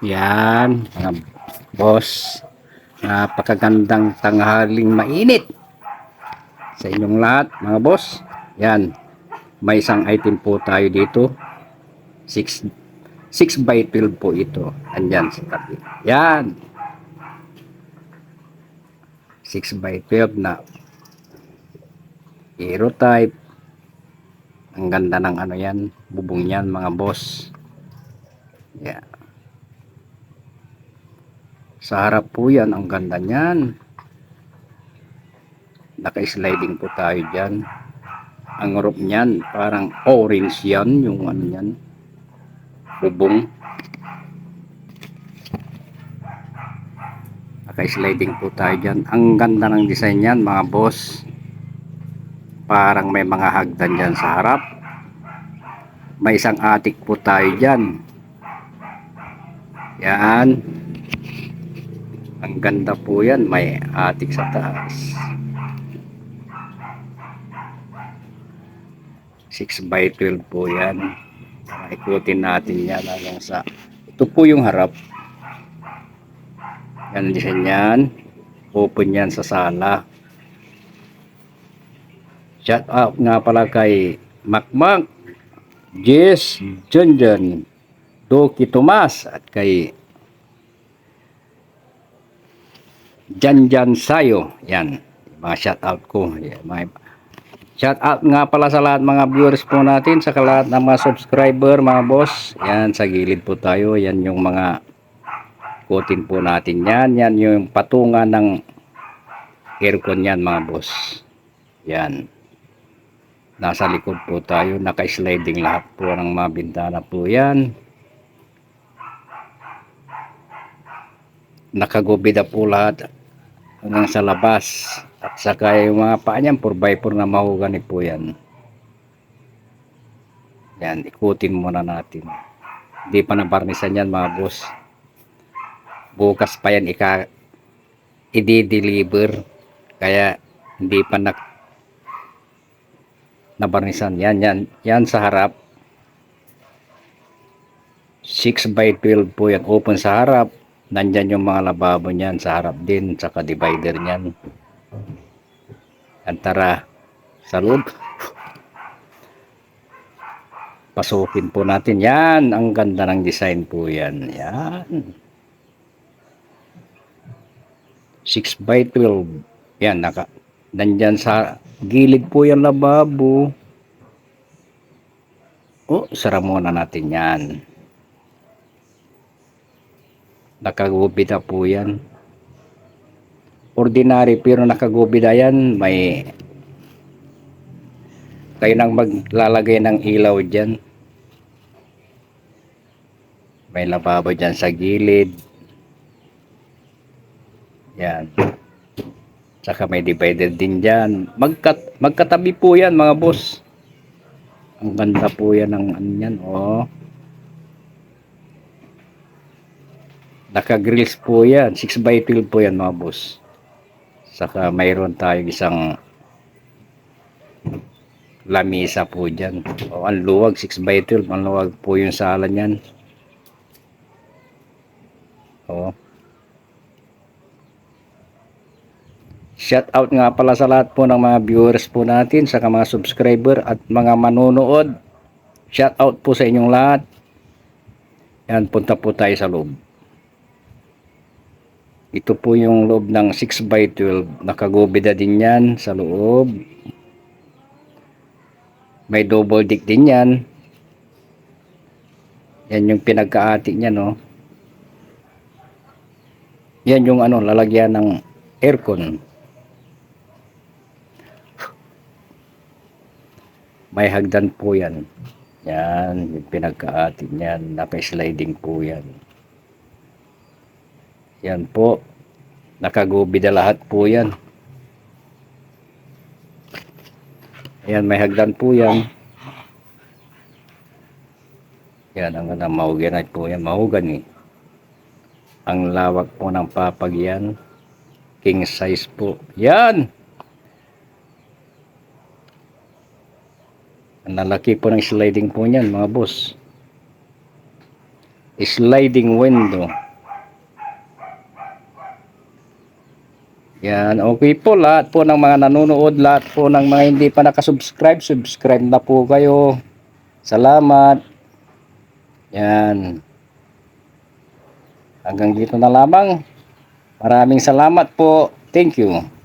Yan, mga boss. Napakagandang tanghaling mainit sa inyong lahat, mga boss. Yan, may isang item po tayo dito. 6 by 12 po ito. Andyan sa tabi. Yan, 6 by 12 na hero type. Ang ganda ng ano yan, bubong yan, mga boss. Yan. Sa harap po yan, ang ganda niyan. Naka-sliding po tayo dyan. Ang roof niyan, parang orange yan, yung ano yan, bubong. Naka-sliding po tayo dyan. Ang ganda ng design yan, mga boss. Parang may mga hagdan dyan sa harap. May isang attic po tayo dyan. Yan. Ang ganda po yan, may attic sa taas. 6 by 12 po yan. Ikutin natin yan hanggang sa ito po yung harap. Yan design yan. Open yan sa sala. Shout out nga pala kay Makmak, Jess, Junjun, Doki Tomas at kay Janjan Sayo. Yan, mga shout out ko. Yan, mga shout out nga pala sa lahat mga viewers po natin, sa lahat ng mga subscriber, mga boss. Yan, sa gilid po tayo. Yan yung mga kutin po natin yan. Yan yung patungan ng aircon yan, mga boss. Yan. Nasa likod po tayo. Naka-sliding lahat po ng mga bintana po yan. Nakagubida po lahat hanggang sa labas. At saka yung mga paa niyan, 4x4 na mahugani po yan. Yan, ikutin muna natin. Hindi pa nabarnisan yan, mga boss. Bukas pa yan i-deliver. Kaya hindi pa nabarnisan. Yan sa harap. 6 by 12 po yan. Open sa harap. Nandyan yung mga lababo niyan sa harap din. Saka divider niyan. Yan, tara sa loob. Pasukin po natin. Yan. Ang ganda ng design po yan. Yan. 6 by 12. Yan. Nandyan sa gilid po yung lababo. Sara muna natin yan. Nakagubida po yan. Ordinary pero nakagubida yan. May kayo nang maglalagay ng ilaw dyan. May lababo dyan sa gilid. Yan. Saka may divider din dyan. Magkatabi po yan, mga boss. Ang ganda po yan ng ano yan, oh. Naka-grills po yan. 6 by 12 po yan, mga boss. Saka mayroon tayo isang lamisa po dyan. Ang luwag, 6 by 12. Ang luwag po yung sala niyan. Shout out nga pala sa lahat po ng mga viewers po natin, saka mga subscriber at mga manonood. Shout out po sa inyong lahat. Yan, punta po tayo sa loob. Ito po yung loob ng 6 by 12. Nakagubida din yan sa loob. May double deck din yan. Yan yung pinagkaati niya, no. Yan yung ano, lalagyan ng aircon. May hagdan po yan. Yan, yung pinagkaati niyan. Naka-sliding po yan. Yan po. Nakagubida lahat po yan. Ayan, may hagdan po yan. Yan, ang ganda. Mahuganay po yan. Mahugani. Ang lawak po ng papagyan. King size po. Yan! Ang lalaki po ng sliding po niyan, mga boss. sliding window. Yan, okay po, lahat po ng mga nanonood, lahat po ng mga hindi pa nakasubscribe, subscribe na po kayo. Salamat. Yan. Hanggang dito na lamang. Maraming salamat po. Thank you.